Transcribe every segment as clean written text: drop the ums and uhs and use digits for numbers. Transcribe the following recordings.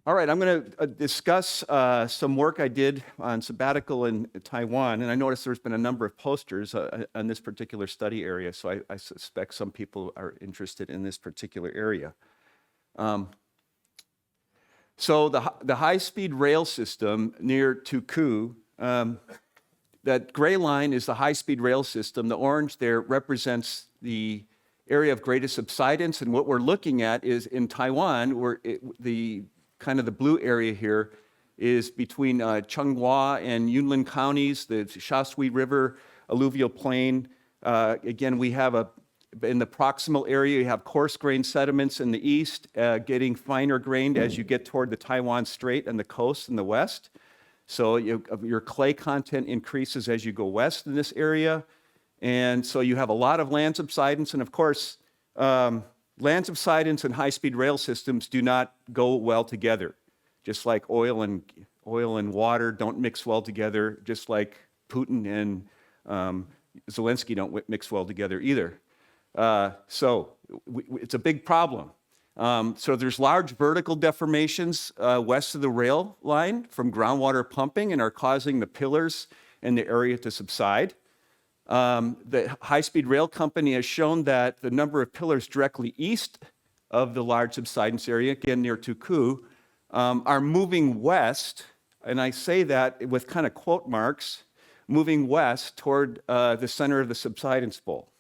All right, I'm going to discuss some work I did on sabbatical in Taiwan, and I noticed there's been a number of posters on this particular study area, so I suspect some people are interested in this particular area. So the high-speed rail system near Tuku, that gray line is the high-speed rail system. The orange there represents the area of greatest subsidence, and what we're looking at is in Taiwan, where the blue area here is between Changhua and Yunlin counties, the Shaoshui River alluvial plain. Again, we have in the proximal area, you have coarse-grained sediments in the east, getting finer-grained as you get toward the Taiwan Strait and the coast in the west. So your clay content increases as you go west in this area. And so you have a lot of land subsidence, and of course, land subsidence and high-speed rail systems do not go well together, just like oil and water don't mix well together, just like Putin and Zelensky don't mix well together either. So it's a big problem. So there's large vertical deformations west of the rail line from groundwater pumping and are causing the pillars in the area to subside. The high-speed rail company has shown that the number of pillars directly east of the large subsidence area, again near Tuku, are moving west, and I say that with kind of quote marks, moving west toward the center of the subsidence bowl.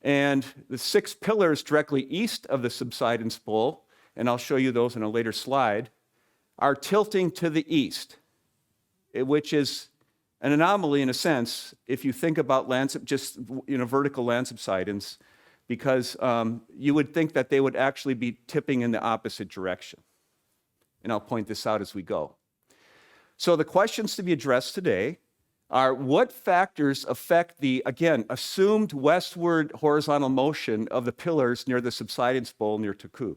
And the 6 pillars directly east of the subsidence bowl, and I'll show you those in a later slide, are tilting to the east, which is an anomaly in a sense if you think about vertical land subsidence, because you would think that they would actually be tipping in the opposite direction. And I'll point this out as we go. So the questions to be addressed today are: what factors affect the, again, assumed westward horizontal motion of the pillars near the subsidence bowl near Tuku?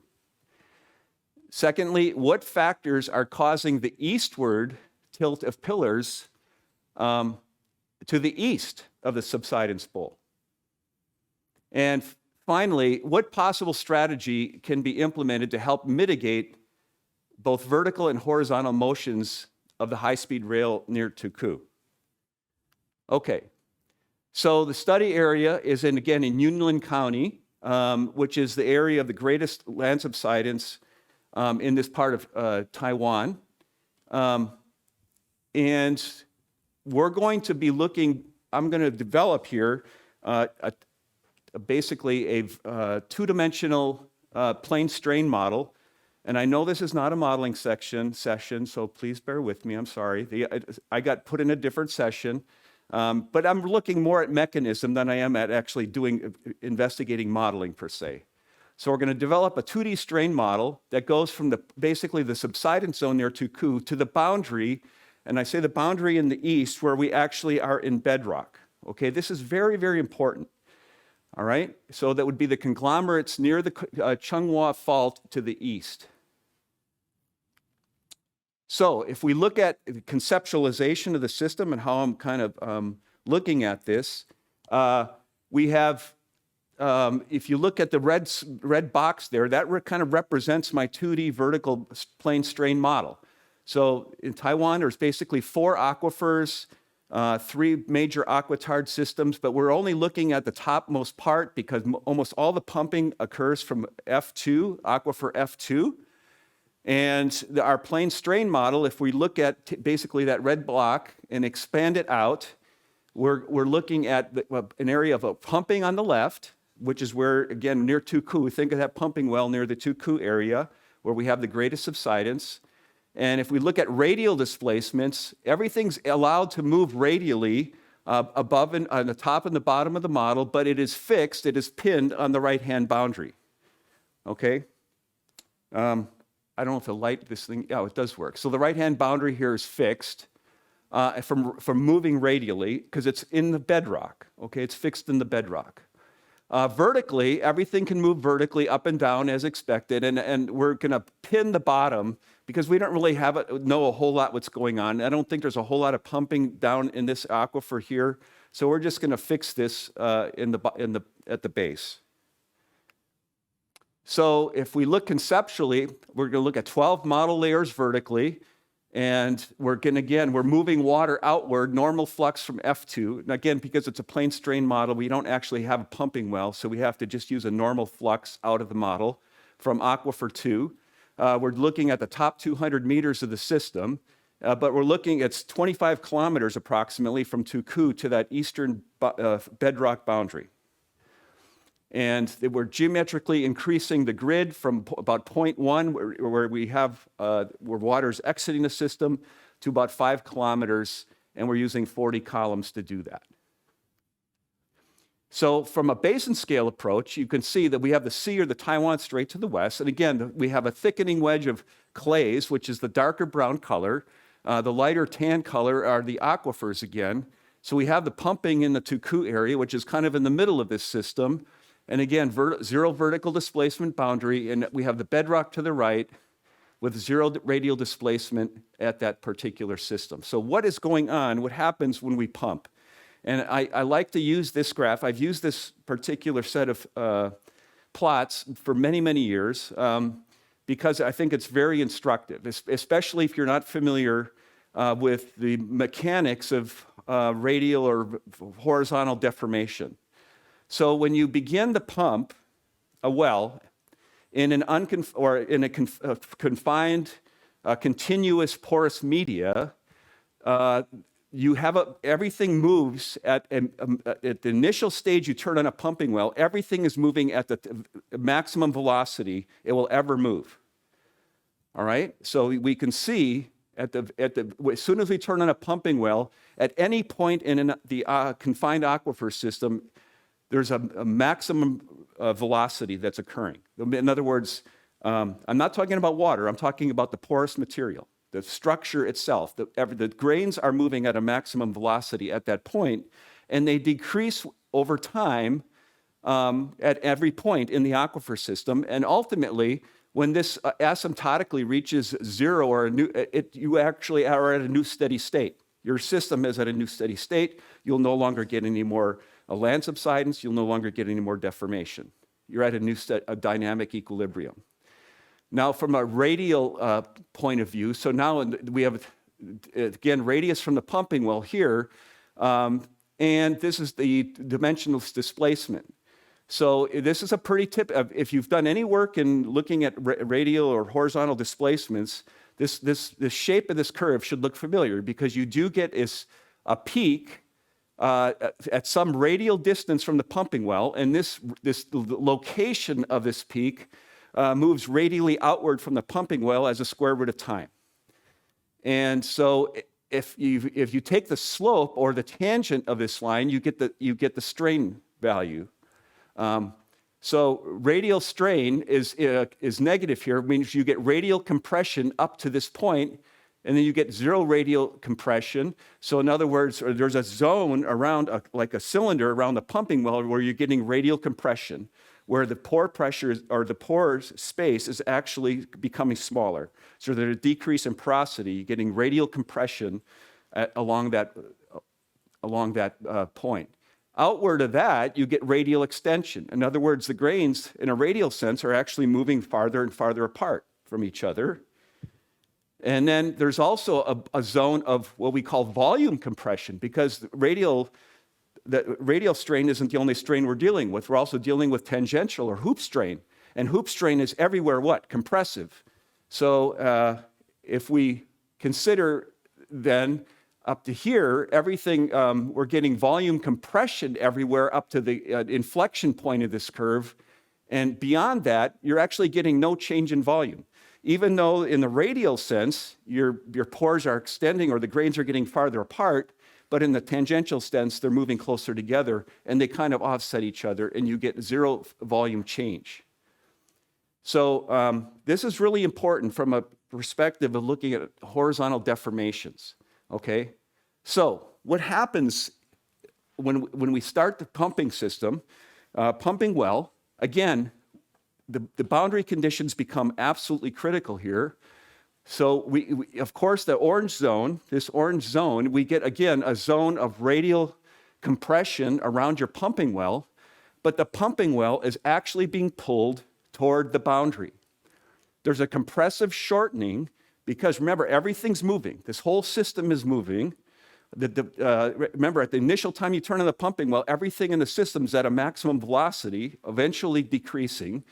Secondly, what factors are causing the eastward tilt of pillars to the east of the subsidence bowl? And finally, what possible strategy can be implemented to help mitigate both vertical and horizontal motions of the high-speed rail near Tuku? Okay, so the study area is again in Yunlin County, which is the area of the greatest land subsidence in this part of Taiwan. And we're going to be looking, I'm going to develop here basically a two-dimensional plane strain model. And I know this is not a modeling session, so please bear with me, I'm sorry. I got put in a different session, but I'm looking more at mechanism than I am at actually investigating modeling per se. So we're going to develop a 2D strain model that goes from basically the subsidence zone near Tuku to the boundary, and I say the boundary in the east where we actually are in bedrock. Okay, this is very, very important. All right, so that would be the conglomerates near the Changhua Fault to the east. So if we look at the conceptualization of the system and how I'm kind of looking at this, we have, if you look at the red box there, that kind of represents my 2D vertical plane strain model. So in Taiwan, there's basically 4 aquifers, 3 major aquitard systems, but we're only looking at the topmost part because almost all the pumping occurs from F2, aquifer F2. And our plane strain model, if we look at basically that red block and expand it out, we're looking at an area of pumping on the left, which is where, again, near Tuku, think of that pumping well near the Tuku area, where we have the greatest subsidence. And if we look at radial displacements, everything's allowed to move radially above and on the top and the bottom of the model, but it is fixed, it is pinned on the right-hand boundary. Okay? I don't know if the light, this thing, oh, it does work. So the right-hand boundary here is fixed from moving radially because it's in the bedrock. Okay, it's fixed in the bedrock. Vertically, everything can move vertically up and down as expected, and we're going to pin the bottom because we don't really know a whole lot what's going on. I don't think there's a whole lot of pumping down in this aquifer here, so we're just going to fix this at the base. So if we look conceptually, we're going to look at 12 model layers vertically, and we're moving water outward, normal flux from F2. And again, because it's a plane strain model, we don't actually have a pumping well, so we have to just use a normal flux out of the model from aquifer 2. We're looking at the top 200 meters of the system, but we're looking at 25 kilometers approximately from Tuku to that eastern bedrock boundary. And we're geometrically increasing the grid from about 0.1, where we have where water's exiting the system, to about 5 kilometers, and we're using 40 columns to do that. So from a basin scale approach, you can see that we have the sea or the Taiwan Strait to the west, and again, we have a thickening wedge of clays, which is the darker brown color. The lighter tan color are the aquifers again. So we have the pumping in the Tuku area, which is kind of in the middle of this system. And again, zero vertical displacement boundary, and we have the bedrock to the right with zero radial displacement at that particular system. So what is going on? What happens when we pump? And I like to use this graph. I've used this particular set of plots for many, many years because I think it's very instructive, especially if you're not familiar with the mechanics of radial or horizontal deformation. So when you begin to pump a well in an confined, continuous porous media, you have everything moves at the initial stage. You turn on a pumping well, everything is moving at the maximum velocity it will ever move. All right, so we can see as soon as we turn on a pumping well, at any point in the confined aquifer system, there's a maximum velocity that's occurring. In other words, I'm not talking about water, I'm talking about the porous material, the structure itself. The grains are moving at a maximum velocity at that point, and they decrease over time at every point in the aquifer system. And ultimately, when this asymptotically reaches zero, or you actually are at a new steady state. Your system is at a new steady state. You'll no longer get any more land subsidence. You'll no longer get any more deformation. You're at a dynamic equilibrium. Now, from a radial point of view, so now we have, again, radius from the pumping well here, and this is the dimensional displacement. So this is a pretty if you've done any work in looking at radial or horizontal displacements, the shape of this curve should look familiar, because you do get a peak at some radial distance from the pumping well, and this location of this peak moves radially outward from the pumping well as a square root of time. And so if you take the slope or the tangent of this line, you get the strain value. So radial strain is negative here. It means you get radial compression up to this point, and then you get zero radial compression. So in other words, there's a zone around, like a cylinder around the pumping well, where you're getting radial compression, where the pore pressure or the pore space is actually becoming smaller. So there's a decrease in porosity, you're getting radial compression along that point. Outward of that, you get radial extension. In other words, the grains, in a radial sense, are actually moving farther and farther apart from each other. And then there's also a zone of what we call volume compression, because the radial strain isn't the only strain we're dealing with. We're also dealing with tangential or hoop strain. And hoop strain is everywhere what? Compressive. So if we consider then up to here, everything, we're getting volume compression everywhere up to the inflection point of this curve. And beyond that, you're actually getting no change in volume. Even though in the radial sense, your pores are extending or the grains are getting farther apart, but in the tangential sense, they're moving closer together and they kind of offset each other, and you get zero volume change. So this is really important from a perspective of looking at horizontal deformations. Okay, so what happens when we start the pumping system, pumping well, again, the boundary conditions become absolutely critical here. So we of course, this orange zone, we get, again, a zone of radial compression around your pumping well, but the pumping well is actually being pulled toward the boundary. There's a compressive shortening because, remember, everything's moving. This whole system is moving. Remember, at the initial time you turn on the pumping well, everything in the system is at a maximum velocity, eventually decreasing.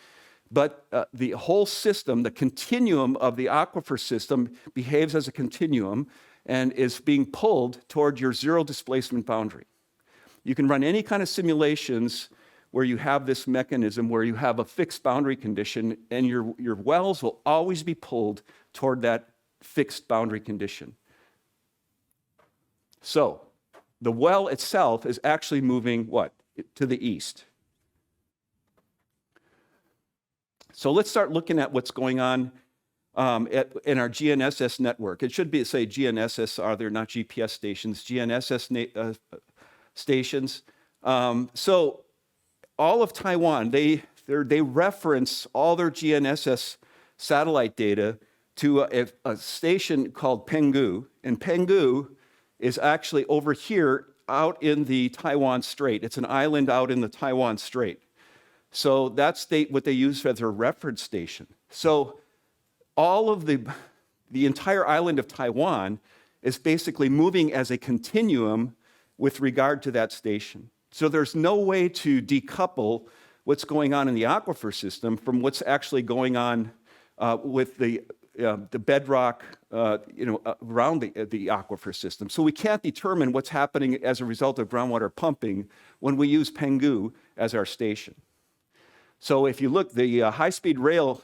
But the whole system, the continuum of the aquifer system, behaves as a continuum and is being pulled toward your zero displacement boundary. You can run any kind of simulations where you have this mechanism where you have a fixed boundary condition and your wells will always be pulled toward that fixed boundary condition. So the well itself is actually moving what? To the east. So let's start looking at what's going on in our GNSS network. It should be, say, GNSS are there, not GPS stations, GNSS stations. So all of Taiwan, they reference all their GNSS satellite data to a station called Penghu. And Penghu is actually over here out in the Taiwan Strait. It's an island out in the Taiwan Strait. So that's what they use as their reference station. So all of the entire island of Taiwan is basically moving as a continuum with regard to that station. So there's no way to decouple what's going on in the aquifer system from what's actually going on with the bedrock around the aquifer system. So we can't determine what's happening as a result of groundwater pumping when we use Penghu as our station. So if you look, the high-speed rail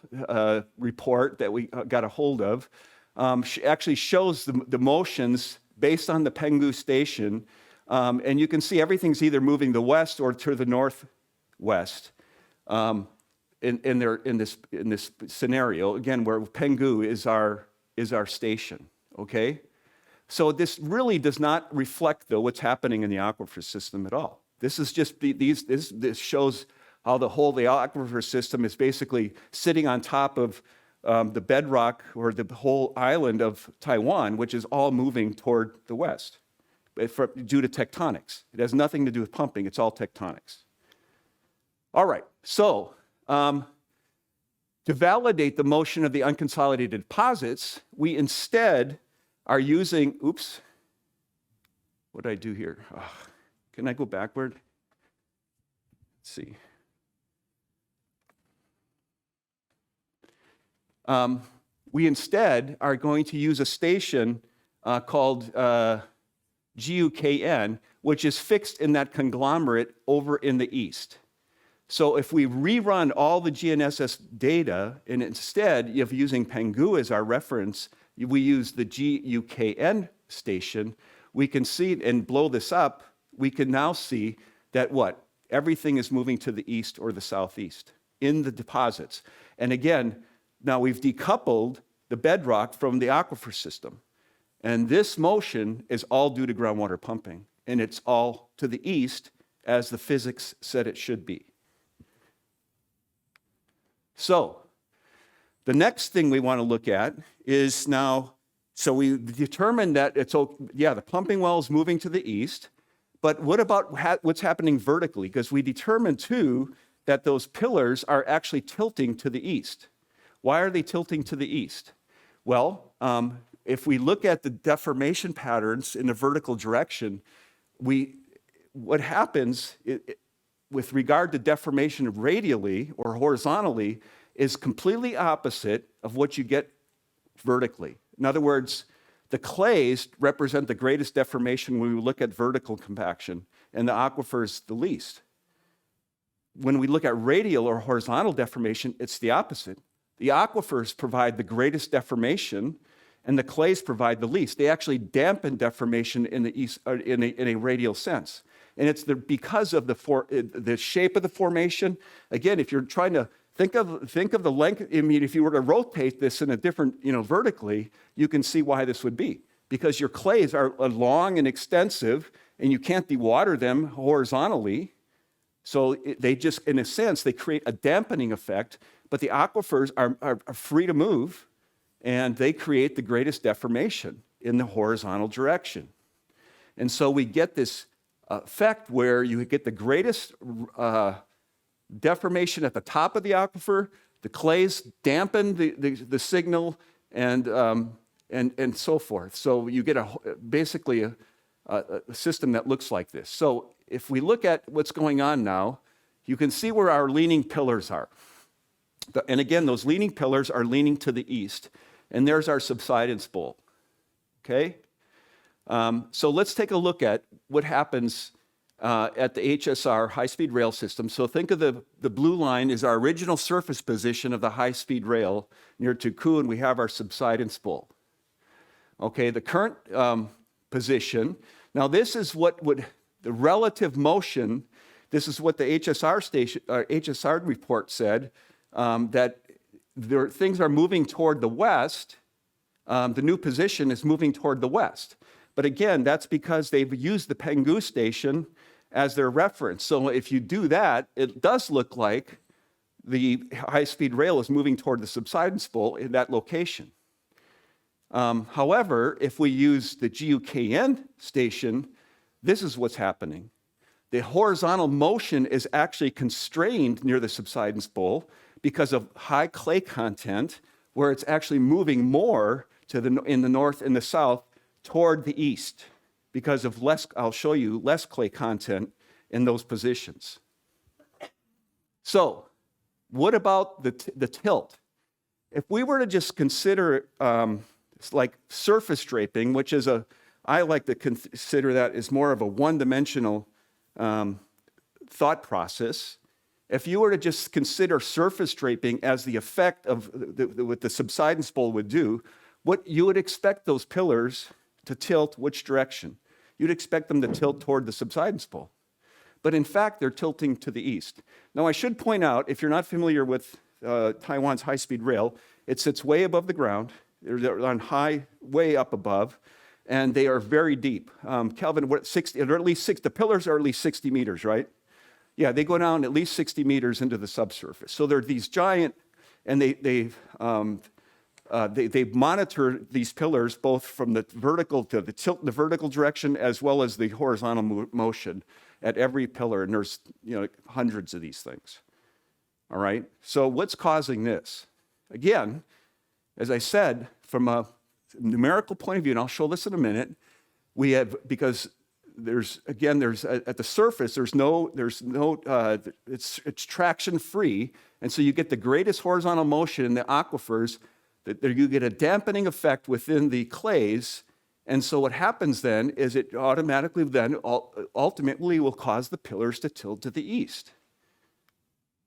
report that we got a hold of actually shows the motions based on the Penghu station, and you can see everything's either moving the west or to the northwest in this scenario, again, where Penghu is our station, okay? So this really does not reflect, though, what's happening in the aquifer system at all. This is just, this shows how the aquifer system is basically sitting on top of the bedrock or the whole island of Taiwan, which is all moving toward the west due to tectonics. It has nothing to do with pumping, it's all tectonics. All right, so to validate the motion of the unconsolidated deposits, we instead are using, oops, what did I do here? Oh, can I go backward? Let's see. We instead are going to use a station called GUKN, which is fixed in that conglomerate over in the east. So if we rerun all the GNSS data, and instead of using Penghu as our reference, we use the GUKN station, we can see, and blow this up, we can now see that what? Everything is moving to the east or the southeast in the deposits. And again, now we've decoupled the bedrock from the aquifer system. And this motion is all due to groundwater pumping. And it's all to the east as the physics said it should be. So the next thing we want to look at is now, so we determined that the pumping well is moving to the east, but what about what's happening vertically? Because we determined too that those pillars are actually tilting to the east. Why are they tilting to the east? Well, if we look at the deformation patterns in the vertical direction, what happens with regard to deformation radially or horizontally is completely opposite of what you get vertically. In other words, the clays represent the greatest deformation when we look at vertical compaction, and the aquifers the least. When we look at radial or horizontal deformation, it's the opposite. The aquifers provide the greatest deformation, and the clays provide the least. They actually dampen deformation in the east, in a radial sense. And it's because of the shape of the formation. Again, if you're trying to think of the length, I mean, if you were to rotate this in a different, vertically, you can see why this would be. Because your clays are long and extensive, and you can't dewater them horizontally. So they just, in a sense, they create a dampening effect, but the aquifers are free to move, and they create the greatest deformation in the horizontal direction. And so we get this effect where you get the greatest deformation at the top of the aquifer, The clays dampen the signal and so forth. So you get basically a system that looks like this. So if we look at what's going on now, you can see where our leaning pillars are. And again, those leaning pillars are leaning to the east. And there's our subsidence bowl. Okay? So let's take a look at what happens at the HSR, high-speed rail system. So think of the blue line is our original surface position of the high-speed rail near Tuku, and we have our subsidence bowl. Okay, the current position. Now this is what the relative motion, this is what the HSR report said, that things are moving toward the west. The new position is moving toward the west. But again, that's because they've used the Penghu station as their reference. So if you do that, it does look like the high-speed rail is moving toward the subsidence bowl in that location. However, if we use the GUKN station, this is what's happening. The horizontal motion is actually constrained near the subsidence bowl because of high clay content, where it's actually moving more in the north and the south toward the east because of I'll show you, less clay content in those positions. So what about the tilt? If we were to just consider it's like surface draping, which is I like to consider that as more of a one-dimensional thought process. If you were to just consider surface draping as the effect of what the subsidence bowl would do, what you would expect those pillars to tilt which direction? You'd expect them to tilt toward the subsidence bowl. But in fact, they're tilting to the east. Now, I should point out, if you're not familiar with Taiwan's high-speed rail, it sits way above the ground. They're on high, way up above, and they are very deep. Calvin, what, 60, or at least 6, the pillars are at least 60 meters, right? Yeah, they go down at least 60 meters into the subsurface. So they're these giant, and they monitor these pillars both from the vertical to the tilt in the vertical direction as well as the horizontal motion at every pillar, and there's hundreds of these things. All right. So what's causing this? Again, as I said, from a numerical point of view, and I'll show this in a minute, we have, because there's at the surface, it's traction free, and so you get the greatest horizontal motion in the aquifers. You get a dampening effect within the clays, and so what happens then is it automatically then ultimately will cause the pillars to tilt to the east.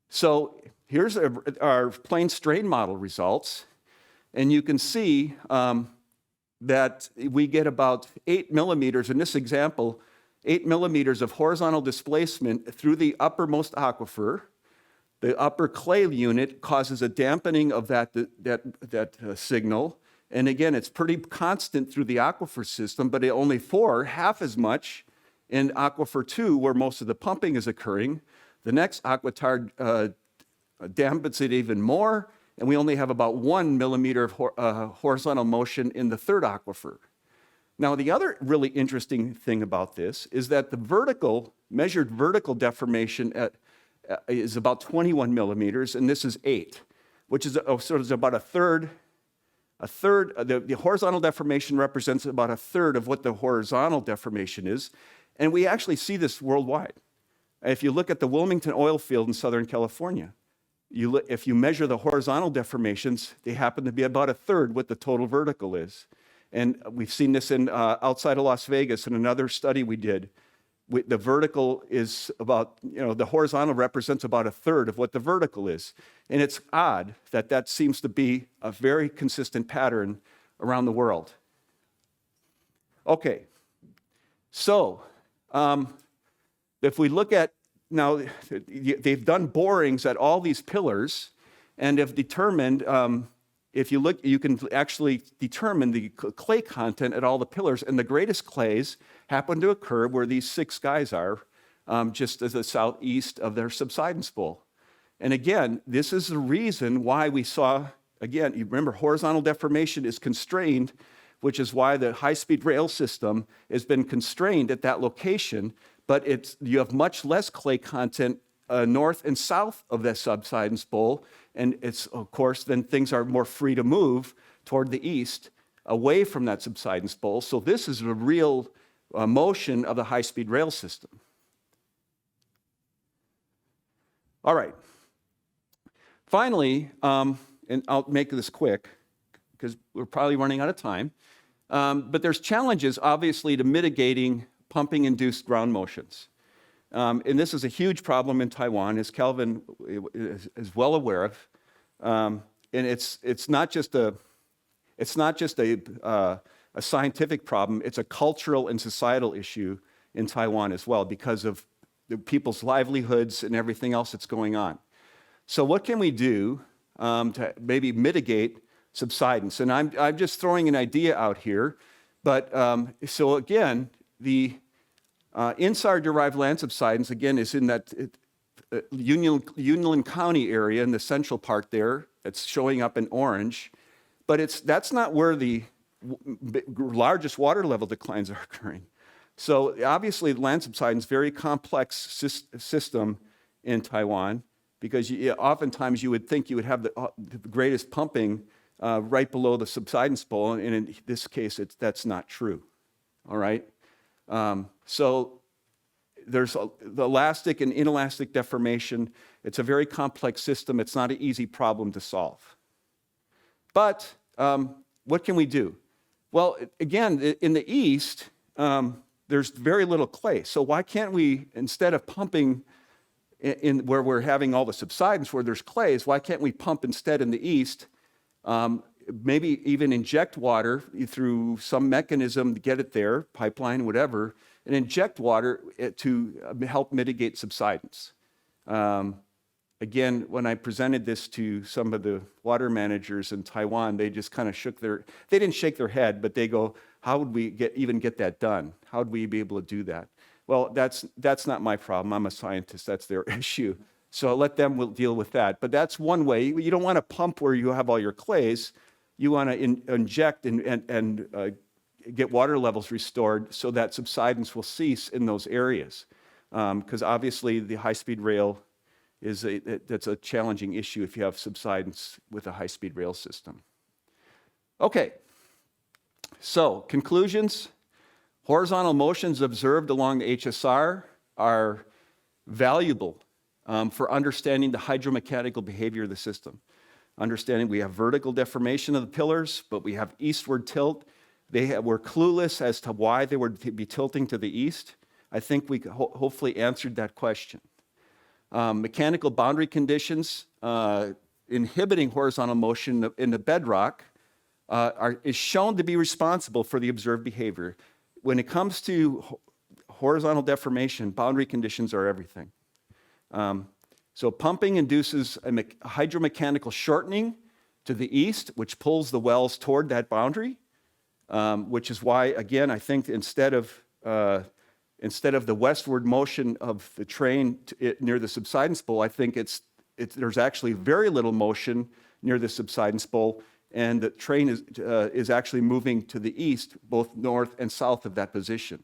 So here's our plane strain model results, and you can see that we get about 8 millimeters, in this example, 8 millimeters of horizontal displacement through the uppermost aquifer. The upper clay unit causes a dampening of that signal. And again, it's pretty constant through the aquifer system, but only half as much in aquifer 2, where most of the pumping is occurring. The next aquitard dampens it even more, and we only have about 1 millimeter of horizontal motion in the third aquifer. Now, the other really interesting thing about this is that the measured vertical deformation is about 21 millimeters, and this is 8, which is about a third. The horizontal deformation represents about a third of what the horizontal deformation is, and we actually see this worldwide. If you look at the Wilmington oil field in Southern California, if you measure the horizontal deformations, they happen to be about a third what the total vertical is. And we've seen this outside of Las Vegas in another study we did. The vertical is about, the horizontal represents about a third of what the vertical is. And it's odd that seems to be a very consistent pattern around the world. Okay, so if we look at, now they've done borings at all these pillars and have determined, if you look, you can actually determine the clay content at all the pillars, and the greatest clays happen to occur where these 6 guys are, just to the southeast of their subsidence bowl. And again, this is the reason why we saw, again, you remember horizontal deformation is constrained, which is why the high-speed rail system has been constrained at that location, but you have much less clay content north and south of that subsidence bowl, And it's, of course, then things are more free to move toward the east, away from that subsidence bowl. So this is a real motion of the high-speed rail system. All right. Finally, and I'll make this quick because we're probably running out of time, but there's challenges, obviously, to mitigating pumping-induced ground motions. And this is a huge problem in Taiwan, as Kelvin is well aware of. And it's not just a scientific problem, it's a cultural and societal issue in Taiwan as well because of the people's livelihoods and everything else that's going on. So what can we do to maybe mitigate subsidence? And I'm just throwing an idea out here, but so again, the INSAR-derived land subsidence, again, is in that Yunlin County area in the central part there. It's showing up in orange. But that's not where the largest water level declines are occurring. So obviously, land subsidence is a very complex system in Taiwan because oftentimes you would think you would have the greatest pumping right below the subsidence bowl, and in this case, that's not true. All right? So there's the elastic and inelastic deformation. It's a very complex system. It's not an easy problem to solve. But what can we do? Well, again, in the east, there's very little clay. So why can't we, instead of pumping in where we're having all the subsidence, where there's clays, why can't we pump instead in the east, maybe even inject water through some mechanism to get it there, pipeline, whatever, and inject water to help mitigate subsidence. Again, when I presented this to some of the water managers in Taiwan, they just kind of they didn't shake their head, but they go, how would we even get that done? How would we be able to do that? Well, that's not my problem. I'm a scientist. That's their issue. So let them deal with that. But that's one way. You don't want to pump where you have all your clays. You want to inject and get water levels restored so that subsidence will cease in those areas. Because obviously the high-speed rail that's a challenging issue if you have subsidence with a high-speed rail system. Okay, so conclusions. Horizontal motions observed along the HSR are valuable for understanding the hydromechanical behavior of the system. Understanding we have vertical deformation of the pillars, but we have eastward tilt. We're clueless as to why they would be tilting to the east. I think we hopefully answered that question. Mechanical boundary conditions inhibiting horizontal motion in the bedrock is shown to be responsible for the observed behavior. When it comes to horizontal deformation, boundary conditions are everything. So pumping induces a hydromechanical shortening to the east, which pulls the wells toward that boundary, which is why, again, I think instead of the westward motion of the train near the subsidence bowl, I think there's actually very little motion near the subsidence bowl, and the train is actually moving to the east, both north and south of that position.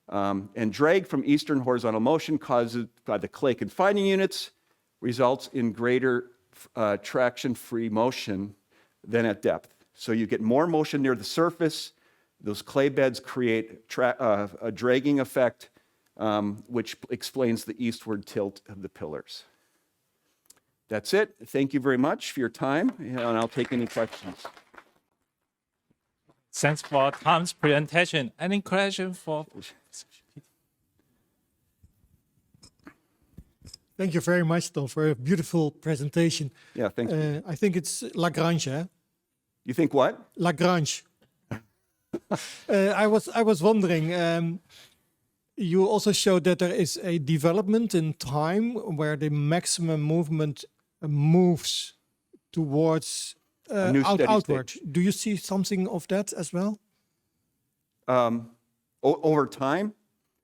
And drag from eastern horizontal motion caused by the clay confining units results in greater traction-free motion than at depth. So you get more motion near the surface. Those clay beds create a dragging effect, which explains the eastward tilt of the pillars. That's it. Thank you very much for your time, and I'll take any questions. Thanks for Tom's presentation. Any question for? Thank you very much, Tom, for a beautiful presentation. Yeah, thank you. I think it's Lagrange, eh? You think what? Lagrange. I was wondering, you also showed that there is a development in time where the maximum movement moves towards outward. State. Do you see something of that as well? Over time?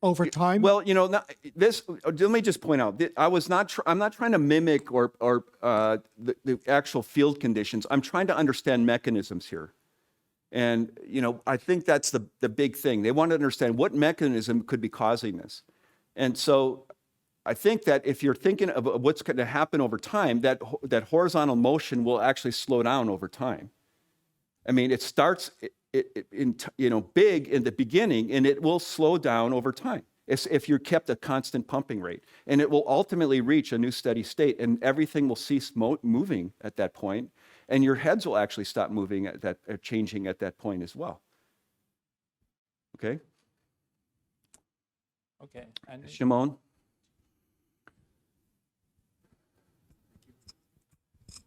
Over time? Well, let me just point out, I'm not trying to mimic or the actual field conditions. I'm trying to understand mechanisms here. And, I think that's the big thing. They want to understand what mechanism could be causing this. And so I think that if you're thinking of what's going to happen over time, that horizontal motion will actually slow down over time. I mean, it starts big in the beginning, and it will slow down over time if you kept a constant pumping rate. And it will ultimately reach a new steady state, and everything will cease moving at that point, and your heads will actually stop moving changing at that point as well. Okay? Okay. And Shimon?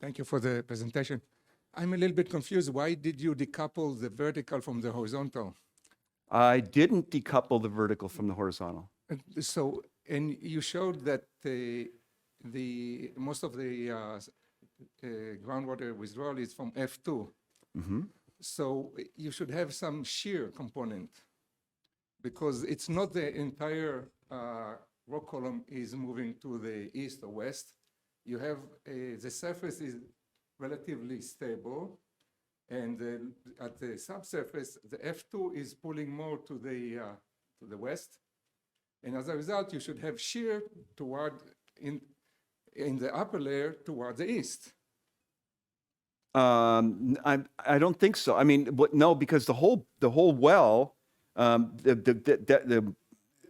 Thank you for the presentation. I'm a little bit confused. Why did you decouple the vertical from the horizontal? I didn't decouple the vertical from the horizontal. And you showed that most of the groundwater withdrawal is from F2. Mm-hmm. So you should have some shear component, because it's not the entire rock column is moving to the east or west. You have the surface is relatively stable, and at the subsurface, the F2 is pulling more to the west, and as a result, you should have shear toward in the upper layer toward the east. I don't think so. I mean, no, because the whole well, the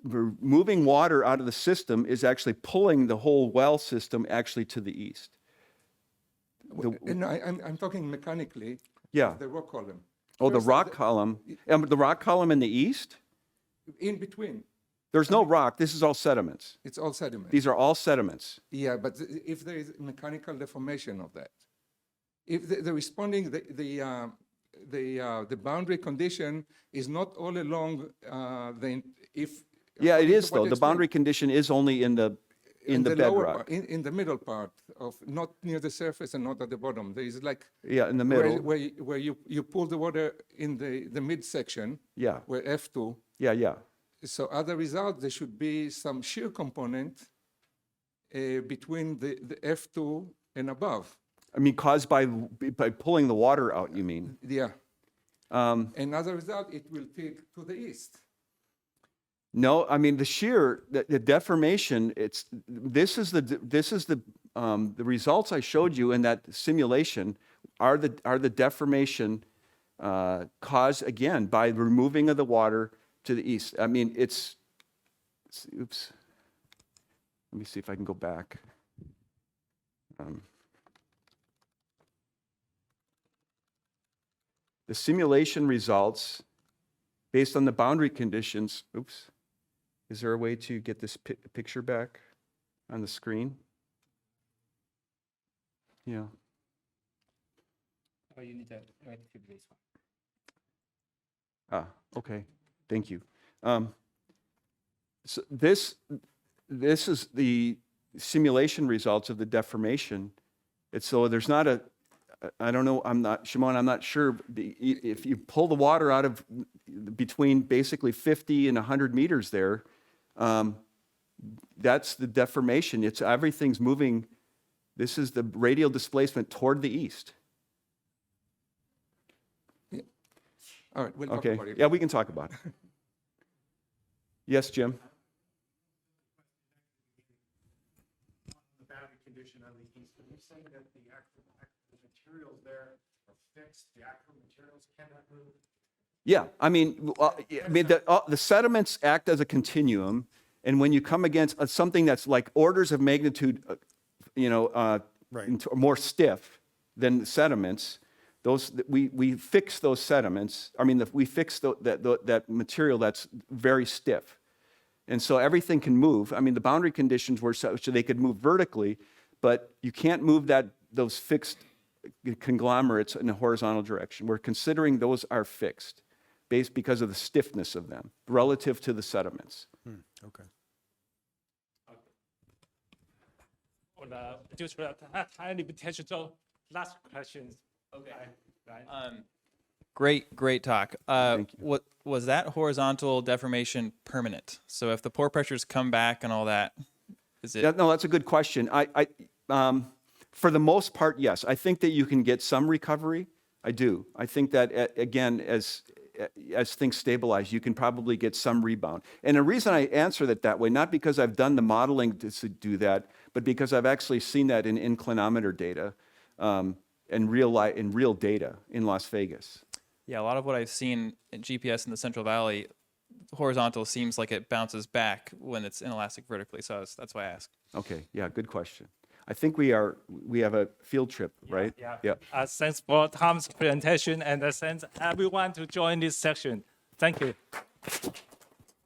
moving water out of the system is actually pulling the whole well system actually to the east. And I'm talking mechanically. Yeah. The rock column. Oh, the First, rock column. The rock column in the east? In between. There's no rock. This is all sediments. It's all sediment. These are all sediments. Yeah, but if there is mechanical deformation of that, if the responding, the boundary condition is not all along Yeah, it is to what though. The extent? boundary condition is only in the lower bedrock. part, in the middle part of, not near the surface and not at the bottom. There is like Yeah, in the middle. where you pull the water in the midsection. Yeah. Where F2. Yeah. So as a result, there should be some shear component between the F2 and above. I mean, caused by pulling the water out, you mean? Yeah. And as a result, it will tilt to the east. No, I mean the shear, the deformation. This is the results I showed you in that simulation are the deformation caused again by removing of the water to the east. I mean oops. Let me see if I can go back. The simulation results based on the boundary conditions. Oops. Is there a way to get this picture back on the screen? Yeah. oh, you need to wait to this one. Okay. Thank you. So this is the simulation results of the deformation. So there's not a, I don't know, Shimon, I'm not sure. If you pull the water out of between basically 50 and 100 meters there, that's the deformation. Everything's moving. This is the radial displacement toward the east. Yeah. All right, we'll talk Okay. about it. Yeah, we can talk about it. Yes, Jim? The boundary condition on the east, are you saying that the actual materials there are fixed, the actual materials cannot move? Yeah, I mean, the sediments act as a continuum, and when you come against something that's like orders of magnitude, more stiff than the sediments, we fix those sediments. I mean, we fix that material that's very stiff, and so everything can move. I mean, the boundary conditions were so they could move vertically, but you can't move those fixed conglomerates in a horizontal direction. We're considering those are fixed, based because of the stiffness of them relative to the sediments. Okay. 好了，就是它还有 limitation. So last questions. Okay. Right. Great talk. Thank you. What was that horizontal deformation permanent? So if the pore pressures come back and all that, is it? Yeah, no, that's a good question. For the most part, yes. I think that you can get some recovery. I do. I think that again, as as things stabilize, you can probably get some rebound. And the reason I answer that that way, not because I've done the modeling to do that, but because I've actually seen that in inclinometer data and real data in Las Vegas. Yeah, a lot of what I've seen in GPS in the Central Valley, horizontal seems like it bounces back when it's inelastic vertically. So that's why I asked. Okay, yeah, good question. I think we have a field trip, right? Yeah. Thanks for Tom's presentation and thanks everyone to join this section. Thank you.